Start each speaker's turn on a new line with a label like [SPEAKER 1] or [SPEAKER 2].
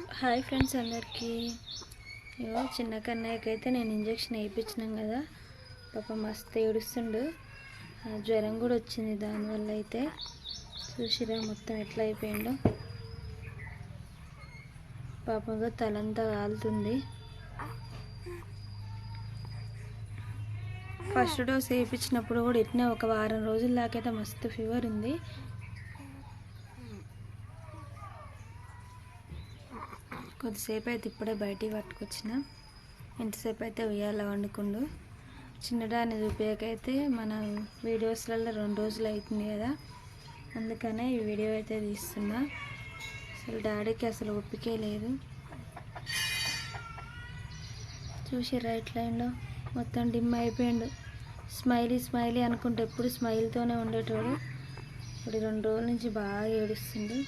[SPEAKER 1] Hi friends అందరికీ. ఇగో చిన్న కన్నయ్యకైతే నేను ఇంజెక్షన్ వేయించినాం కదా, పాప మస్తు ఏడుస్తుండు. జ్వరం కూడా వచ్చింది, దానివల్ల అయితే చూసిరా మొత్తం ఎట్లా అయిపోయిందో. పాపగా తలంతా కాలుతుంది. ఫస్ట్ డోస్ వేయించినప్పుడు కూడా ఇట్నే ఒక వారం రోజుల దాకైతే మస్తు ఫీవర్ ఉంది. కొద్దిసేపు అయితే ఇప్పుడే బయటికి పట్టుకొచ్చిన, ఎంతసేపు అయితే ఉయ్యాల వండుకుండు. చిన్నదాన్ని చూపించకైతే మన వీడియోస్లలో 2 రోజులు అవుతుంది కదా, అందుకనే ఈ వీడియో అయితే తీస్తున్నా. అసలు డాడీకి అసలు ఒప్పికే లేదు. చూసిర్రా ఎట్లయిందో, మొత్తం డిమ్ అయిపోయిండు. స్మైలీ స్మైలీ అనుకుంటే ఎప్పుడు స్మైల్తోనే ఉండేటోడు. ఇప్పుడు 2 రోజుల నుంచి బాగా ఏడుస్తుండు.